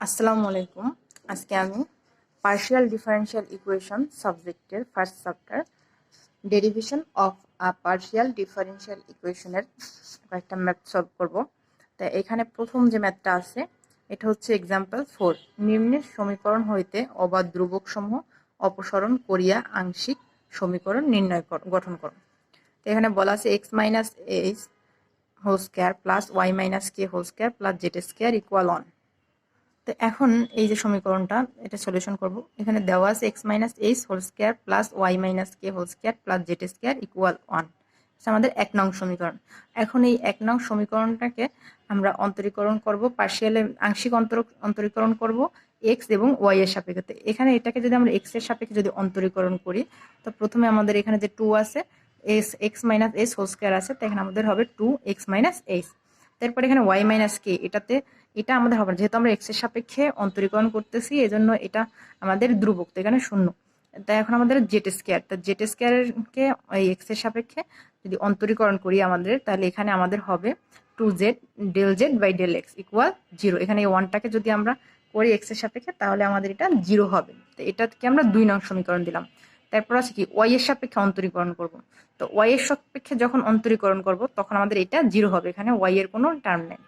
আসসালামু আলাইকুম। আজকে আমি পার্শিয়াল ডিফারেনশিয়াল ইকুয়েশন সাবজেক্টের first chapter derivation of a partial differential ইকুয়েশনের কয়েকটা ম্যাথ সলভ করব। তাই এখানে প্রথম যে ম্যাথটা আছে এটা হচ্ছে এক্সাম্পল 4। নিম্নের সমীকরণ হইতে অবাধ ধ্রুবকসমূহ অপসারণ করিয়া আংশিক সমীকরণ গঠন করো। তো এখানে বলা আছে x minus H whole square plus Y minus কে whole square plus Z square equal 1। তো এখন এই যে সমীকরণটা এটা সলিউশন করব। এখানে দেওয়া আছে x minus H whole square plus Y minus কে whole square plus Z square equal 1। আমাদের 1 নং সমীকরণ। এখন এই 1 নং সমীকরণটাকে আমরা অন্তরীকরণ করব, পার্শিয়ালে আংশিক অন্তরীকরণ করব এক্স এবং ওয়াই এর সাপেক্ষে। এখানে এটাকে যদি আমরা এক্স এর সাপেক্ষে যদি অন্তরীকরণ করি, তো প্রথমে আমাদের এখানে যে 2 আছে, x minus H whole square আছে, তো এখানে আমাদের হবে 2x মাইনাস এইচ। তারপর এখানে ওয়াই মাইনাস কে, এটা আমাদের হবে না, যেহেতু আমরা এক্স এর সাপেক্ষে অন্তরীকরণ করতেছি, এজন্য এটা আমাদের ধ্রুবক, তো এখানে 0। তাই এখন আমাদের জেড স্কোয়ার, তা জেড স্কোয়ারকে এই এক্স এর সাপেক্ষে যদি অন্তরীকরণ করি আমাদের, তাহলে এখানে আমাদের হবে 2z del Z by del x equal 0। এখানে এই 1টাকে যদি আমরা করি এক্স এর সাপেক্ষে, তাহলে আমাদের এটা 0 হবে। তো এটাকে আমরা 2 নং সমীকরণ দিলাম। তারপর আছে কি ওয়াই এর সাপেক্ষে অন্তরীকরণ করব। তো ওয়াই এর সাপেক্ষে যখন অন্তরীকরণ করব তখন আমাদের এটা 0 হবে, এখানে ওয়াই এর কোনো টার্ম নেই।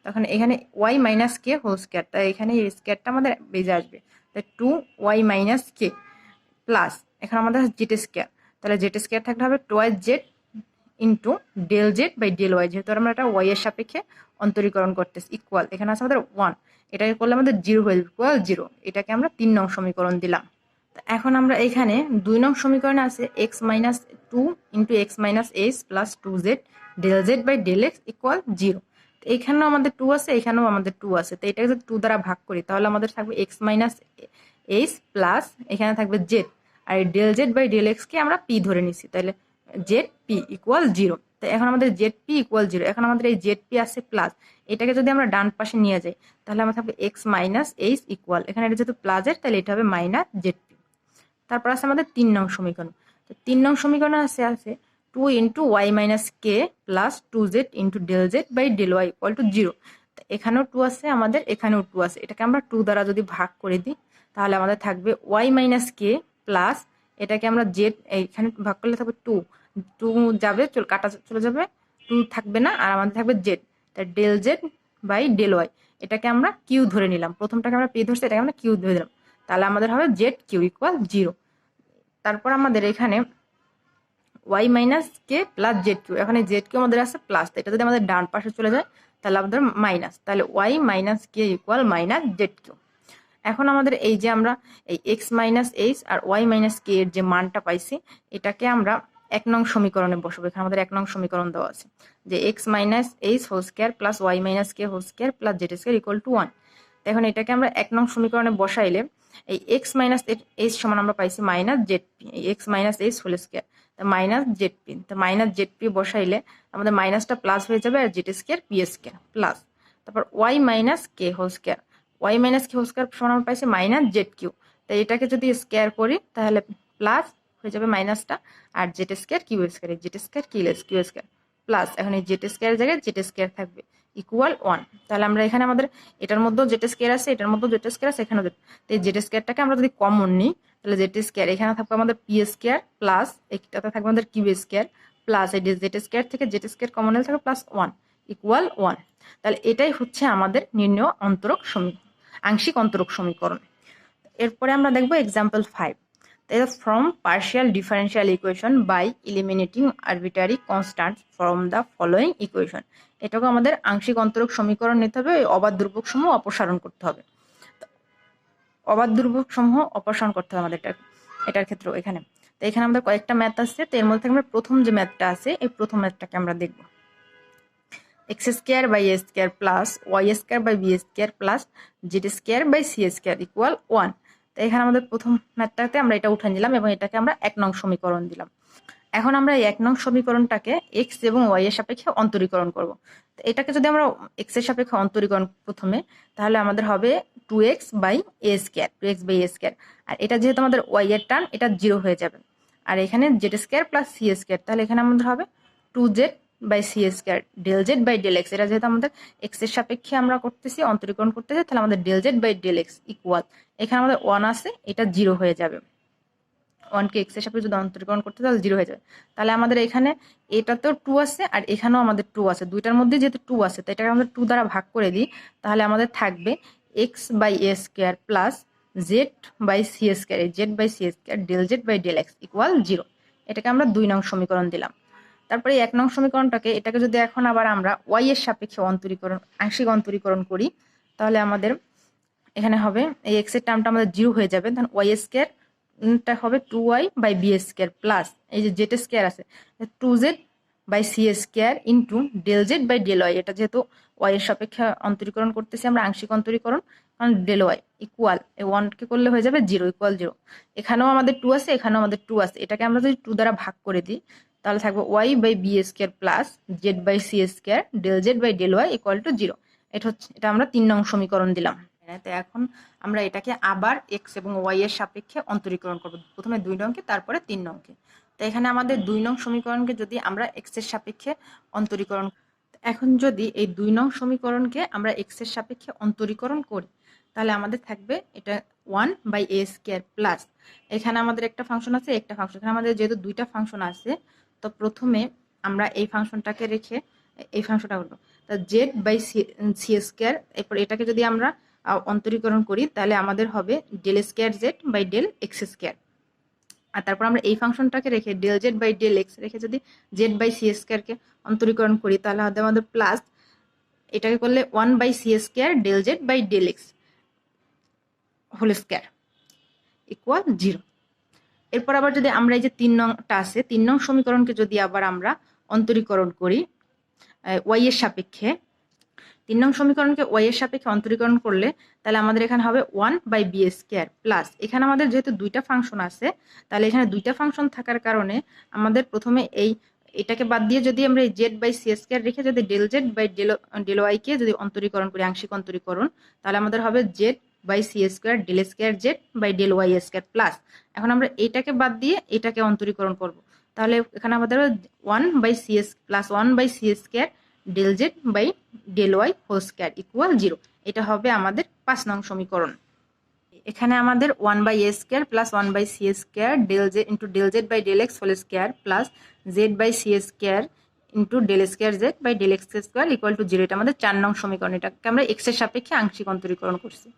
তখন এখানে ওয়াই মাইনাস কে হোল স্কোয়ার, তাই এখানে এই স্কোয়ারটা আমাদের বেজে আসবে, তাই 2y মাইনাস কে প্লাস এখানে আমাদের জেড স্কোয়ার, তাহলে জেড স্কোয়ার থাকলে হবে twice z into del Z by del y, যেহেতু আমরা এটা ওয়াই এর সাপেক্ষে অন্তরীকরণ করতেছি ইকুয়াল, এখানে আছে আমাদের 1। এটাকে করলে আমাদের 0 হয়ে যাবে ইকুয়াল 0। এটাকে আমরা 3 নং সমীকরণ দিলাম। এখন আমরা এখানে 2 নং সমীকরণে আছে x minus 2 into x minus h plus 2z del Z by del x equal 0। এইখানেও আমাদের 2 আছে, এখানেও আমাদের 2 আছে, তো এটাকে যদি 2 দ্বারা ভাগ করি তাহলে আমাদের থাকবে এক্স মাইনাস এইচ প্লাস এখানে থাকবে জেড, আর এই ডেল জেড বাই ডেল এক্সকে আমরা পি ধরে নিছি, তাহলে জেড পি ইকুয়াল 0। তো এখন আমাদের জেড পি ইকুয়াল 0। এখন আমাদের এই জেড পি আছে প্লাস, এটাকে যদি আমরা ডান পাশে নিয়ে যাই তাহলে আমার থাকবে এক্স মাইনাস এইচ ইকুয়াল, এখানে এটা যেহেতু প্লাসের তাহলে এটা হবে মাইনাস জেড পি। তারপর আছে আমাদের 3 নং সমীকরণ। তো 3 নং সমীকরণ আছে 2 into y minus k plus 2z into del Z by del y equal to 0। এখানেও 2 আছে আমাদের, এখানেও 2 আছে, এটাকে আমরা 2 দ্বারা যদি ভাগ করে দিই তাহলে আমাদের থাকবে ওয়াই মাইনাস কে প্লাস এটাকে আমরা জেড, এখানে ভাগ করলে থাকবে 2 যাবে, কাটা চলে যাবে, 2 থাকবে না, আর আমাদের থাকবে জেড, তাই del Z by del y, এটাকে আমরা কিউ ধরে নিলাম, প্রথমটাকে আমরা পি ধরছি, এটাকে আমরা কিউ ধরে দিলাম, তাহলে আমাদের হবে জেড কিউ ইকুয়াল 0। তারপর আমাদের এখানে Y minus k plus Z Q, এখানে জেড কিউ আমাদের আছে প্লাস, এটা যদি আমাদের ডান পাশে চলে যায় তাহলে আমাদের মাইনাস, তাহলে Y minus K equal minus Z Q. এখন আমাদের এই যে আমরা এই X minus H R Y minus কে এর যে মানটা পাইছি, এটাকে আমরা 1 নং সমীকরণে বসাবো। এখানে আমাদের 1 নং সমীকরণ দেওয়া আছে যে x minus H whole square plus Y minus K whole square plus Z square equal to 1। এখন এটাকে আমরা 1 নং সমীকরণে বসাইলে এই এক্স মাইনাস এইচ সমান আমরা পাইছি মাইনাস জেড পি, এই X minus H whole square minus Z P, তো মাইনাস জেড পি বসাইলে আমাদের মাইনাসটা প্লাস হয়ে যাবে, আর Z square P square plus তারপর ওয়াই মাইনাস কে whole square, Y minus Q square সমান আমরা পাইছি মাইনাস জেড কিউ, তাই এটাকে যদি স্কোয়ার করি তাহলে প্লাস হয়ে যাবে মাইনাসটা, আর Z square Q square, Z square Q square plus এখন এই জেড স্কোয়ারের জায়গায় জেড স্কোয়ার থাকবে ইকুয়াল 1। তাহলে আমরা এখানে আমাদের এটার মধ্যেও জেড স্কোয়ার আছে, এটার মধ্যেও জেড স্কোয়ার আছে, এখানেও তো এই জেড স্কোয়ারটাকে আমরা যদি কমন নিই তাহলে জেড স্কোয়ার এখানে থাকবে আমাদের পি স্কোয়ার প্লাস এটাতে থাকবে আমাদের কিউ স্কোয়ার প্লাস এই জেড স্কোয়ার থেকে জেড স্কোয়ার কমন হলে থাকবে প্লাস 1 ইকুয়াল 1। তাহলে এটাই হচ্ছে আমাদের নির্ণয় অন্তরক সমীকরণ, আংশিক অন্তরক সমীকরণ। এরপরে আমরা দেখব example 5। From partial differential equation by eliminating arbitrary constants from the following equation. এটাকে আমাদের আংশিক অন্তরক সমীকরণ নিতে হবে, অবাধ ধ্রুবক সমূহ অপসারণ করতে হবে, অবাধ ধ্রুবক সমূহ অপসারণ করতে হবে আমাদের এটার ক্ষেত্রে এখানে। তো এখানে আমাদের কয়েকটা ম্যাথ আছে, তো এর মধ্যে আমরা প্রথম যে ম্যাথটা আছে এই প্রথম ম্যাথটাকে আমরা দেখব। X square by A square plus y square by b square plus Z square by C square equal 1। তো এখানে আমাদের প্রথম ম্যাথটাতে আমরা এটা উঠে নিলাম এবং এটাকে আমরা 1 নং সমীকরণ দিলাম। এখন আমরা এই 1 নং সমীকরণটাকে এক্স এবং ওয়াই এর সাপেক্ষে অন্তরীকরণ করব। তো এটাকে যদি আমরা এক্স এর সাপেক্ষে অন্তরীকরণ প্রথমে, তাহলে আমাদের হবে 2x by A square, 2x by A square, আর এটা যেহেতু আমাদের ওয়াই এর টার্ম এটা 0 হয়ে যাবে, আর এখানে z square plus c square, তাহলে এখানে আমাদের হবে 2z by C square del Z by del x, এটা যেহেতু আমাদের এক্স এর সাপেক্ষে আমরা করতেছি, অন্তরীকরণ করতেছি, তাহলে আমাদের del Z by del x equal, এখানে আমাদের 1 আছে, এটা 0 হয়ে যাবে। 1 কে এক্স এর সাপেক্ষে যদি অন্তরীকরণ করতে তাহলে 0 হয়ে যাবে। তাহলে আমাদের এখানে এটাতেও 2 আছে আর এখানেও আমাদের 2 আছে, দুইটার মধ্যে যেহেতু 2 আছে তো এটাকে আমাদের 2 দ্বারা ভাগ করে দিই, তাহলে আমাদের থাকবে x by A square plus z by C square, Z by C square del Z by del x equal 0। এটাকে আমরা 2 নং সমীকরণ দিলাম। তারপরে 1 নং সমীকরণটাকে, এটাকে যদি এখন আবার আমরা ওয়াই এর সাপেক্ষে আংশিক অন্তরীকরণ করি, তাহলে আমাদের এখানে হবে এই এক্স এর টার্মটা আমাদের 0 হয়ে যাবে, তখন ওয়াই স্কোয়ার টা হবে 2y by b square plus এই যে জেড স্কোয়ার আছে 2z by C square into del Z by del y, এটা যেহেতু ওয়াই এর সাপেক্ষে অন্তরীকরণ করতেছি আমরা আংশিক অন্তরীকরণ, কারণ ডেল ওয়াই ইকুয়াল এই 1 কে করলে হয়ে যাবে 0 ইকুয়াল 0। এখানেও আমাদের 2 আছে, এখানেও আমাদের 2 আছে, এটাকে আমরা যদি 2 দ্বারা ভাগ করে দিই তাহলে থাকবে y by b square plus z by C square del Z by del y equal to 0। এটা আমরা 3 নং সমীকরণ দিলাম। তো এখন আমরা এটাকে আবার এক্স এবং ওয়াই এর সাপেক্ষে অন্তরীকরণ করব, প্রথমে 2 নংকে তারপরে 3 নংকে। তো এখানে আমাদের 2 নং সমীকরণকে যদি আমরা এক্স এর সাপেক্ষে অন্তরীকরণ, এখন যদি এই 2 নং সমীকরণকে আমরা এক্স এর সাপেক্ষে অন্তরীকরণ করি তাহলে আমাদের থাকবে এটা 1 বাই এ স্কোয়ার প্লাস, এখানে আমাদের একটা ফাংশন আছে, একটা ফাংশন, এখানে আমাদের যেহেতু দুইটা ফাংশন আছে তো প্রথমে আমরা এই ফাংশনটাকে রেখে এই ফাংশনটা করবো, তা জেড বাই সি স্কোয়ার, এরপর এটাকে যদি আমরা অন্তরীকরণ করি তাহলে আমাদের হবে del square Z by del x square. আর তারপর আমরা এই ফাংশনটাকে রেখে del Z by del X রেখে যদি জেড বাই সি স্কোয়ারকে অন্তরীকরণ করি তাহলে আমাদের প্লাস, এটাকে করলে 1 by C square del Z by del x whole square equal 0। এরপর আবার যদি আমরা এই যে 3 নংটা আছে 3 নং সমীকরণকে যদি আবার আমরা অন্তরীকরণ করি ওয়াই এর সাপেক্ষে, 3 নং সমীকরণকে ওয়াই এর সাপেক্ষে অন্তরীকরণ করলে তাহলে আমাদের এখানে হবে 1 বাই বি স্কোয়ার প্লাস, এখানে আমাদের যেহেতু দুইটা ফাংশন আছে তাহলে এখানে দুইটা ফাংশন থাকার কারণে আমাদের প্রথমে এটাকে বাদ দিয়ে যদি আমরা এই জেড বাই সি স্কোয়ার রেখে যদি del Z by del Y কে যদি অন্তরীকরণ করি আংশিক অন্তরীকরণ, তাহলে আমাদের হবে Z by C square del square Z by del Y square plus, এখন আমরা এইটাকে বাদ দিয়ে এটাকে অন্তরীকরণ করব, তাহলে এখানে আমাদের 1 by c plus 1 by C square del Z by del y whole square equal 0। এটা হবে আমাদের 5 নং সমীকরণ। এখানে আমাদের 1 by A square plus 1 by C square del z into del Z by del x whole square plus z by C square into del square Z by del x square equal to 0। এটা আমাদের 4 নং সমীকরণ, এটাকে আমরা x এর সাপেক্ষে আংশিক অন্তরীকরণ করছি।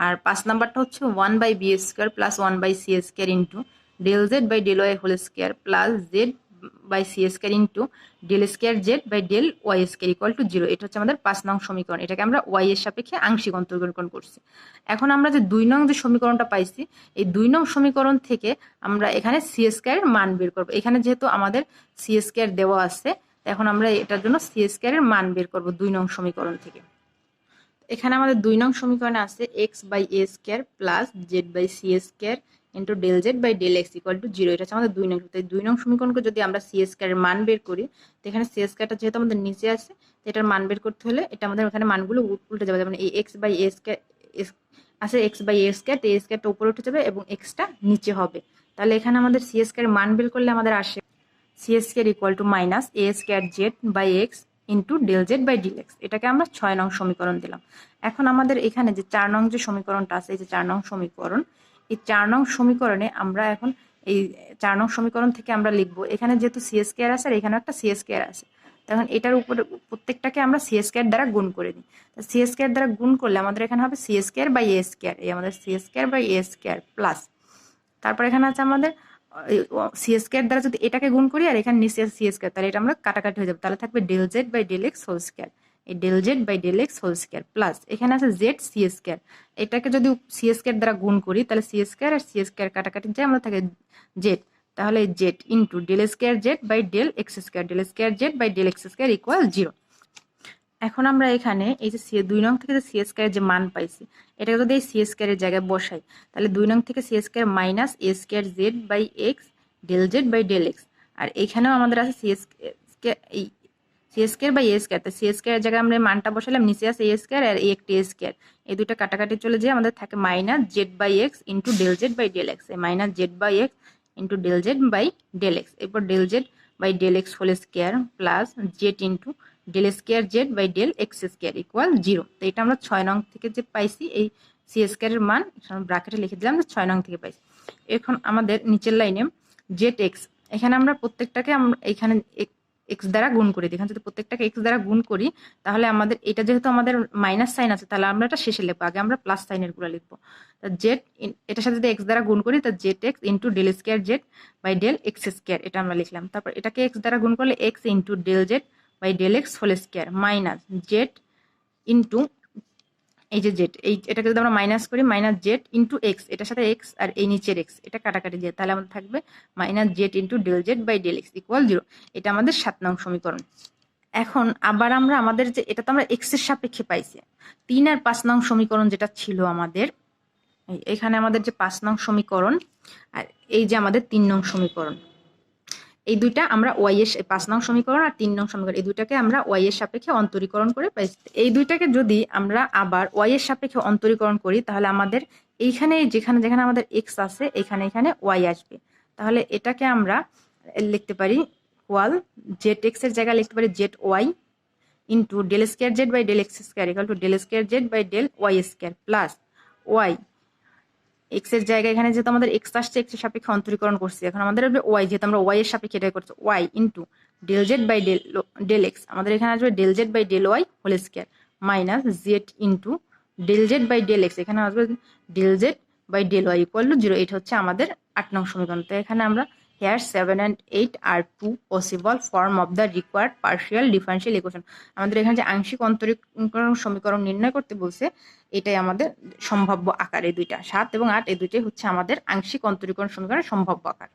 আর 5 নাম্বারটা হচ্ছে 1 by b square plus 1 by C square into del Z by del y whole square plus z by C square into del square Z by del Y square equal to 0। এটা হচ্ছে আমাদের 5 নং সমীকরণ, এটাকে আমরা ওয়াই এর সাপেক্ষে আংশিক অন্তরীকরণ করছি। এখন আমরা যে 2 নং যে সমীকরণটা পাইছি এই 2 নং সমীকরণ থেকে আমরা এখানে সি স্কোয়ারের মান বের করবো। এখানে যেহেতু আমাদের সি স্কোয়ার দেওয়া আছে এখন আমরা এটার জন্য সি স্কোয়ারের মান বের করবো 2 নং সমীকরণ থেকে। এখানে আমাদের 2 নং সমীকরণে আছে x by A square plus z by C square into del Z by del x equal to 0। এটা হচ্ছে আমাদের 2 নং। তাই 2 নং সমীকরণকে যদি আমরা সি স্কোয়ারের মান বের করি তো এখানে সি স্কোয়ারটা যেহেতু আমাদের নিচে আছে তো এটার মান বের করতে হলে এটা আমাদের এখানে মানগুলো উল্টে যাবে, যেমন এই এক্স বাই এ স্কোয়ার আছে এক্স বাই এ স্কোয়ার, তো এ স্কোয়ারটা উপরে উঠে যাবে এবং এক্সটা নিচে হবে। তাহলে এখানে আমাদের সি স্কোয়ারের মান বের করলে আমাদের আসে c square equal to minus A square Z by x into del Z by del x. এটাকে আমরা 6 নং সমীকরণ দিলাম। এখন আমাদের এখানে যে 4 নং যে সমীকরণটা আছে এই যে 4 নং সমীকরণ, এই 4 নং সমীকরণে আমরা এখন এই 4 নং সমীকরণ থেকে আমরা লিখবো এখানে যেহেতু সি স্কোয়ার আছে আর এখানে একটা সি স্কোয়ার আছে, তখন এটার উপরে প্রত্যেকটাকে আমরা সি স্কোয়ার দ্বারা গুণ করে দিই। সি স্কোয়ার দ্বারা গুণ করলে আমাদের এখানে হবে c square by A square, এই আমাদের c square by A square plus তারপর এখানে আছে আমাদের সি স্কোয়ার দ্বারা যদি এটাকে গুণ করি আর এখানে নিচে সি স্কোয়ার তাহলে এটা আমরা কাটাকাটি হয়ে যাবে, তাহলে থাকবে del Z by del x whole square, এই del Z by del x whole square plus এখানে আছে জেড সি স্কোয়ার, এটাকে যদি সি স্কোয়ার দ্বারা গুণ করি তাহলে সি স্কোয়ার আর সি স্কোয়ার কাটাকাটি যায় আমরা থাকে জেড, তাহলে z into del square Z by del x square, del square Z by del x square equal 0। এখন আমরা এখানে এই যে 2 নং থেকে যে সি স্কোয়ারের যে মান পাইছি এটাকে যদি এই সি স্কোয়ারের জায়গায় বসাই তাহলে 2 নং থেকে C square minus A square Z by X del Z by del X, আর এখানেও আমাদের আছে C square by A square, তো সি স্কোয়ারের জায়গায় আমরা মানটা বসালাম, নিচে আছে এ স্কোয়ার আর একটি এ স্কোয়ার, এই দুটো কাটাকাটি চলে যায় আমাদের থাকে minus Z by x into del Z by del X, এই minus Z by x into del Z by del X, এরপর del Z by del x whole square plus Z into del square Z by del x square equal 0। তো এটা আমরা 6 নং থেকে যে পাইছি, এই সি স্কোয়ারের মান ব্র্যাকেটে লিখে দিলাম যে 6 নং থেকে পাইছি। এখন আমাদের নিচের লাইনে জেড এক্স, এখানে আমরা প্রত্যেকটাকে আমরা এখানে এক্স দ্বারা গুণ করি। এখানে যদি প্রত্যেকটাকে এক্স দ্বারা গুণ করি তাহলে আমাদের এটা যেহেতু আমাদের মাইনাস সাইন আছে, তাহলে আমরা এটা শেষে লিখবো, আগে আমরা প্লাস সাইনের গুলো লিখবো। তা জেড এটার সাথে যদি এক্স দ্বারা গুণ করি তা z x into del square Z by del x square, এটা আমরা লিখলাম। তারপর এটাকে এক্স দ্বারা গুণ করলে x into del Z by del x whole square minus z into এই যে জেড, এটাকে যদি আমরা মাইনাস করি মাইনাস জেড ইন্টু এক্স, এটার সাথে এক্স আর এই নিচের এক্স এটা কাটাকাটি যায়, তাহলে আমাদের থাকবে minus z into del Z by del x equal 0। এটা আমাদের 7 নং সমীকরণ। এখন আবার আমরা আমাদের যে এটা তো আমরা এক্স এর সাপেক্ষে পাইছি, 3 আর 5 নং সমীকরণ যেটা ছিল আমাদের, এখানে আমাদের যে 5 নং সমীকরণ আর এই যে আমাদের 3 নং সমীকরণ, এই দুইটা আমরা ওয়াই এর 5 নং সমীকরণ আর 3 নং সমীকরণ এই দুইটাকে আমরা ওয়াই এর সাপেক্ষে অন্তরীকরণ করে পাইছি। এই দুইটাকে যদি আমরা আবার ওয়াই এর সাপেক্ষে অন্তরীকরণ করি তাহলে আমাদের এইখানে যেখানে যেখানে আমাদের এক্স আছে এখানে এখানে ওয়াই আসবে। তাহলে এটাকে আমরা লিখতে পারি ইকুয়াল জেড এক্স এর জায়গায় লিখতে পারি z y into del square Z by del x square equal to del square Z by del Y square plus y x এর জায়গায় এখানে যেহেতু আমাদের এক্স আসছে এক্স এর সাপেক্ষে অন্তরীকরণ করছি, এখন আমাদের আসবে ওয়াই, যেহেতু আমরা ওয়াই এর সাপেক্ষে এটা করছি y into del Z by del x, আমাদের এখানে আসবে del Z by del y whole square minus z into del Z by del x, এখানে আসবে del Z by del y equal to 0। এটা হচ্ছে আমাদের 8 নং সমীকরণ। তো এখানে আমরা here 7 and 8 are two possible form of the required partial differential equation। আমাদের এখানে যে আংশিক অন্তরীকরণ সমীকরণ নির্ণয় করতে বলছে, এটাই আমাদের সম্ভাব্য আকার। এই দুইটা 7 এবং 8 এই দুইটাই হচ্ছে আমাদের আংশিক অন্তরীকরণ সমীকরণের সম্ভাব্য আকার।